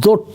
2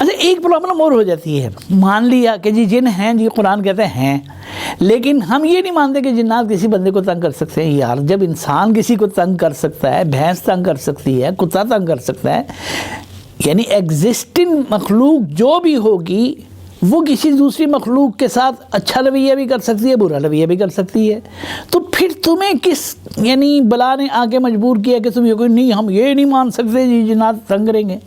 اچھا ایک پرابلم اور ہو جاتی ہے، مان لیا کہ جی جن ہیں، جی قرآن کہتے ہیں، لیکن ہم یہ نہیں مانتے کہ جنات کسی بندے کو تنگ کر سکتے ہیں۔ یار جب انسان کسی کو تنگ کر سکتا ہے، بھینس تنگ کر سکتی ہے، کتا تنگ کر سکتا ہے، یعنی ایگزسٹنگ مخلوق جو بھی ہوگی وہ کسی دوسری مخلوق کے ساتھ اچھا رویہ بھی کر سکتی ہے، برا رویہ بھی کر سکتی ہے، تو پھر تمہیں کس یعنی بلا نے آ کے مجبور کیا کہ تم یہ کوئی نہیں، ہم یہ نہیں مان سکتے جی جنات تنگ کریں گے؟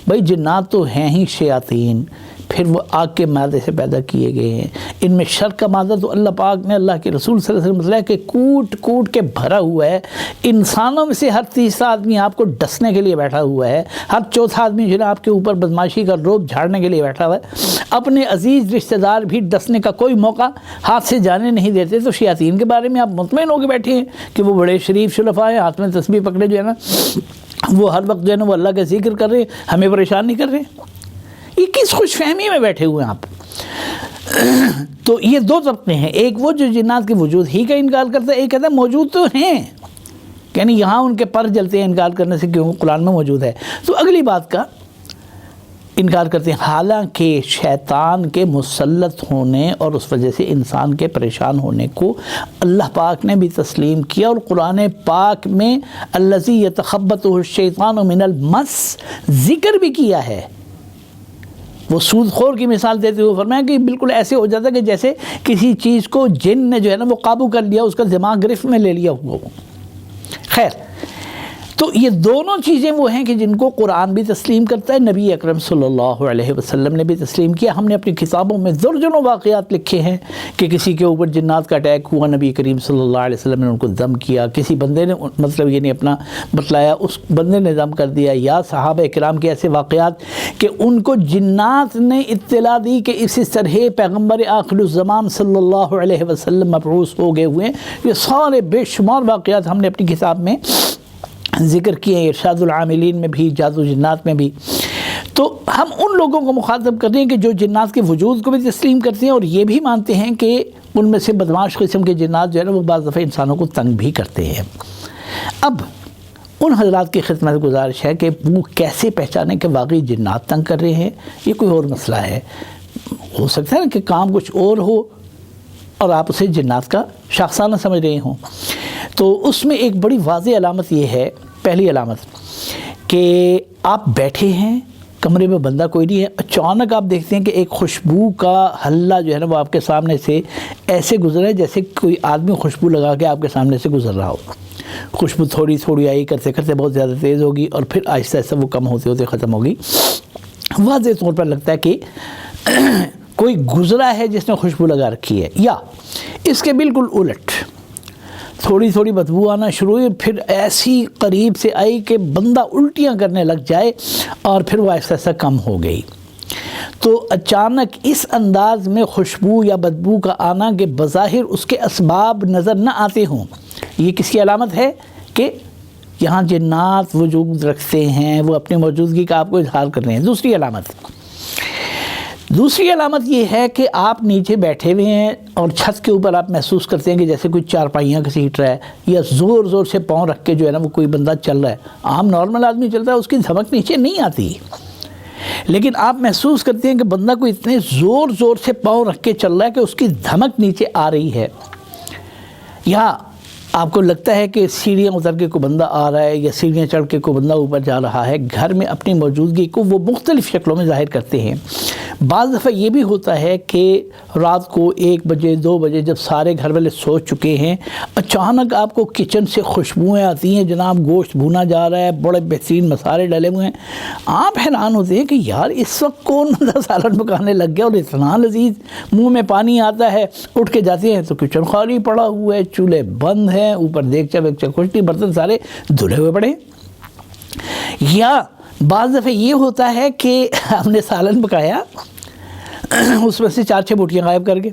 بھائی جنات تو ہیں ہی شیاطین، پھر وہ آگ کے مادے سے پیدا کیے گئے ہیں، ان میں شر کا مادہ تو اللہ پاک نے، اللہ کے رسول صلی اللہ علیہ وسلم کہ کوٹ کوٹ کے بھرا ہوا ہے۔ انسانوں میں سے ہر تیسرا آدمی آپ کو ڈسنے کے لیے بیٹھا ہوا ہے، ہر چوتھا آدمی جو ہے آپ کے اوپر بدماشی کا روب جھاڑنے کے لیے بیٹھا ہوا ہے، اپنے عزیز رشتہ دار بھی ڈسنے کا کوئی موقع ہاتھ سے جانے نہیں دیتے۔ تو شیاطین کے بارے میں آپ مطمئن ہو کے بیٹھے ہیں کہ وہ بڑے شریف شرفا ہیں، ہاتھ میں تسبیح پکڑے جو ہے نا وہ ہر وقت جو ہے نا وہ اللہ کا ذکر کر رہے ہیں، ہمیں پریشان نہیں کر رہے۔ یہ کس خوش فہمی میں بیٹھے ہوئے ہیں آپ؟ تو یہ دو طبقے ہیں، ایک وہ جو جنات کے وجود ہی کا انکار کرتا ہے، ایک کہتا ہے موجود تو ہیں، یعنی یہاں ان کے پر جلتے ہیں انکار کرنے سے کیوں قرآن میں موجود ہے۔ تو اگلی بات کا انکار کرتے ہیں، حالانکہ شیطان کے مسلط ہونے اور اس وجہ سے انسان کے پریشان ہونے کو اللہ پاک نے بھی تسلیم کیا، اور قرآن پاک میں الذی یتخبطہ الشیطان من المس ذکر بھی کیا ہے۔ وہ سود خور کی مثال دیتے ہوئے فرمایا کہ بالکل ایسے ہو جاتا ہے کہ جیسے کسی چیز کو جن نے جو ہے نا وہ قابو کر لیا، اس کا دماغ گرفت میں لے لیا ہوا ہو۔ خیر، تو یہ دونوں چیزیں وہ ہیں کہ جن کو قرآن بھی تسلیم کرتا ہے، نبی اکرم صلی اللہ علیہ وسلم نے بھی تسلیم کیا۔ ہم نے اپنی کتابوں میں درجنوں واقعات لکھے ہیں کہ کسی کے اوپر جنات کا اٹیک ہوا، نبی کریم صلی اللہ علیہ وسلم نے ان کو دم کیا، کسی بندے نے مطلب یہ نہیں اپنا بتلایا، اس بندے نے دم کر دیا، یا صحابہ کرام کے ایسے واقعات کہ ان کو جنات نے اطلاع دی کہ اسی طرح پیغمبر آخر الزمان صلی اللہ علیہ وسلم مبعوث ہو گئے ہوئے ہیں۔ یہ سارے بے شمار واقعات ہم نے اپنی کتاب میں ذکر کیے ہیں، ارشاد العاملین میں بھی، جادو جنات میں بھی۔ تو ہم ان لوگوں کو مخاطب کر رہے ہیں کہ جو جنات کے وجود کو بھی تسلیم کرتے ہیں اور یہ بھی مانتے ہیں کہ ان میں سے بدمعاش قسم کے جنات جو ہے نا وہ بعض دفعہ انسانوں کو تنگ بھی کرتے ہیں۔ اب ان حضرات کی خدمت گزارش ہے کہ وہ کیسے پہچانیں کہ واقعی جنات تنگ کر رہے ہیں، یہ کوئی اور مسئلہ ہے۔ ہو سکتا ہے نا کہ کام کچھ اور ہو اور آپ اسے جنات کا شاخسانہ سمجھ رہے ہوں۔ تو اس میں ایک بڑی واضح علامت یہ ہے، پہلی علامت کہ آپ بیٹھے ہیں، کمرے میں بندہ کوئی نہیں ہے، اچانک آپ دیکھتے ہیں کہ ایک خوشبو کا حلہ جو ہے نا وہ آپ کے سامنے سے ایسے گزرا ہے جیسے کوئی آدمی خوشبو لگا کے آپ کے سامنے سے گزر رہا ہو۔ خوشبو تھوڑی تھوڑی آئی، کرتے کرتے بہت زیادہ تیز ہوگی اور پھر آہستہ آہستہ وہ کم ہوتے ہوتے ختم ہوگی۔ واضح طور پر لگتا ہے کہ کوئی گزرا ہے جس نے خوشبو لگا رکھی ہے، یا اس کے بالکل الٹ تھوڑی تھوڑی بدبو آنا شروع ہوئی، پھر ایسی قریب سے آئی کہ بندہ الٹیاں کرنے لگ جائے اور پھر وہ آہستہ آہستہ کم ہو گئی۔ تو اچانک اس انداز میں خوشبو یا بدبو کا آنا کہ بظاہر اس کے اسباب نظر نہ آتے ہوں، یہ کس کی علامت ہے؟ کہ یہاں جنات وجود رکھتے ہیں، وہ اپنی موجودگی کا آپ کو اظہار کر رہے ہیں۔ دوسری علامت یہ ہے کہ آپ نیچے بیٹھے ہوئے ہیں اور چھت کے اوپر آپ محسوس کرتے ہیں کہ جیسے کوئی چارپائیاں گھسیٹ رہا ہے، یا زور زور سے پاؤں رکھ کے جو ہے نا وہ کوئی بندہ چل رہا ہے۔ عام نارمل آدمی چلتا ہے، اس کی دھمک نیچے نہیں آتی، لیکن آپ محسوس کرتے ہیں کہ بندہ کوئی اتنے زور زور سے پاؤں رکھ کے چل رہا ہے کہ اس کی دھمک نیچے آ رہی ہے، یا آپ کو لگتا ہے کہ سیڑھیاں اتر کے کوئی بندہ آ رہا ہے یا سیڑھیاں چڑھ کے کوئی بندہ اوپر جا رہا ہے۔ گھر میں اپنی موجودگی کو وہ مختلف شکلوں میں ظاہر کرتے ہیں۔ بعض دفعہ یہ بھی ہوتا ہے کہ رات کو 1 بجے 2 بجے جب سارے گھر والے سو چکے ہیں، اچانک آپ کو کچن سے خوشبوئیں آتی ہیں، جناب گوشت بھونا جا رہا ہے، بڑے بہترین مسالے ڈلے ہوئے ہیں۔ آپ حیران ہوتے ہیں کہ یار اس وقت کون سالن پکانے لگ گیا اور اتنا لذیذ، منہ میں پانی آتا ہے، اٹھ کے جاتے ہیں تو کچن خالی پڑا ہوا ہے، چولہے بند ہیں، اوپر دیگچا ویگچا کچھ نہیں، برتن سارے دھلے ہوئے پڑے۔ یا بعض دفعہ یہ ہوتا ہے کہ ہم نے سالن پکایا، اس میں سے 4-6 بوٹیاں غائب کر گئے۔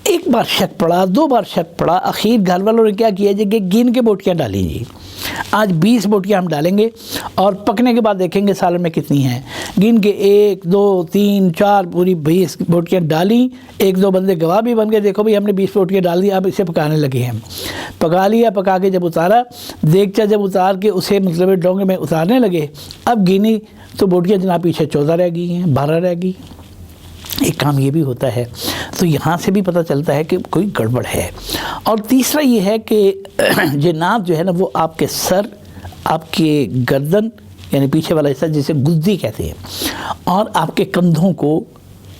ایک بار شک پڑا، 2 بار شک پڑا، اخیر گھر والوں نے کیا کیا جی کہ گن کے بوٹیاں ڈالیں جی، آج 20 بوٹیاں ہم ڈالیں گے اور پکنے کے بعد دیکھیں گے سالن میں کتنی ہیں۔ گن کے 1 2 3 4 پوری 20 بوٹیاں ڈالیں۔ 1-2 بندے گواہ بھی بن گئے، دیکھو بھئی ہم نے 20 بوٹیاں ڈال دی، اب اسے پکانے لگے ہیں۔ پکا لیا، پکا کے جب اتارا، دیگچا جب اتار کے اسے مطلب ڈونگے میں اتارنے لگے، اب گنی تو بوٹیاں جناب پیچھے 14 رہ گئی ہیں، 12 رہ گئی۔ ایک کام یہ بھی ہوتا ہے، تو یہاں سے بھی پتہ چلتا ہے کہ کوئی گڑبڑ ہے۔ اور تیسرا یہ ہے کہ جنات جو ہے نا وہ آپ کے سر، آپ کے گردن یعنی پیچھے والا حصہ جسے گدی کہتے ہیں، اور آپ کے کندھوں کو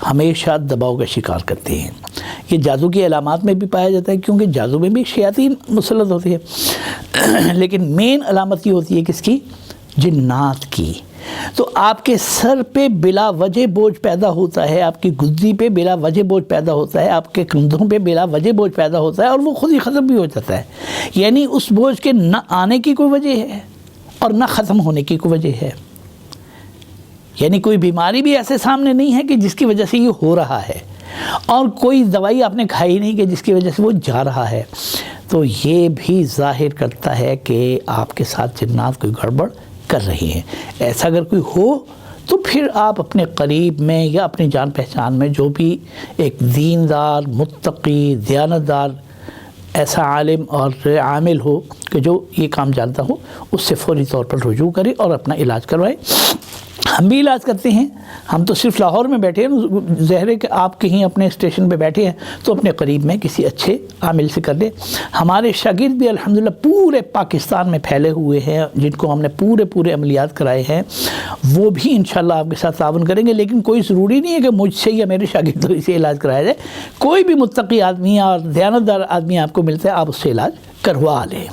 ہمیشہ دباؤ کا شکار کرتے ہیں۔ یہ جادو کی علامات میں بھی پایا جاتا ہے، کیونکہ جادو میں بھی شیاطین مسلط ہوتی ہے، لیکن مین علامت یہ ہوتی ہے کس کی؟ جنات کی۔ تو آپ کے سر پہ بلا وجہ بوجھ پیدا ہوتا ہے، آپ کی گدی پہ بلا وجہ بوجھ پیدا ہوتا ہے، آپ کے کندھوں پہ بلا وجہ بوجھ پیدا ہوتا ہے، اور وہ خود ہی ختم بھی ہو جاتا ہے۔ یعنی اس بوجھ کے نہ آنے کی کوئی وجہ ہے اور نہ ختم ہونے کی کوئی وجہ ہے۔ یعنی کوئی بیماری بھی ایسے سامنے نہیں ہے کہ جس کی وجہ سے یہ ہو رہا ہے، اور کوئی دوائی آپ نے کھائی نہیں کہ جس کی وجہ سے وہ جا رہا ہے۔ تو یہ بھی ظاہر کرتا ہے کہ آپ کے ساتھ جنات کوئی گڑبڑ کر رہی ہیں۔ ایسا اگر کوئی ہو تو پھر آپ اپنے قریب میں یا اپنی جان پہچان میں جو بھی ایک دیندار، متقی، دیانتدار ایسا عالم اور عامل ہو کہ جو یہ کام جانتا ہو، اس سے فوری طور پر رجوع کرے اور اپنا علاج کروائے۔ ہم بھی علاج کرتے ہیں، ہم تو صرف لاہور میں بیٹھے ہیں، ظاہر ہے کہ آپ کہیں اپنے اسٹیشن پہ بیٹھے ہیں تو اپنے قریب میں کسی اچھے عامل سے کر لیں۔ ہمارے شاگرد بھی الحمدللہ پورے پاکستان میں پھیلے ہوئے ہیں، جن کو ہم نے پورے عملیات کرائے ہیں، وہ بھی انشاءاللہ آپ کے ساتھ تعاون کریں گے۔ لیکن کوئی ضروری نہیں ہے کہ مجھ سے یا میرے شاگردوں سے علاج کرایا جائے، کوئی بھی متقی آدمی اور دیانتدار آدمی آپ کو ملتا ہے، آپ اس سے علاج کروا لیں۔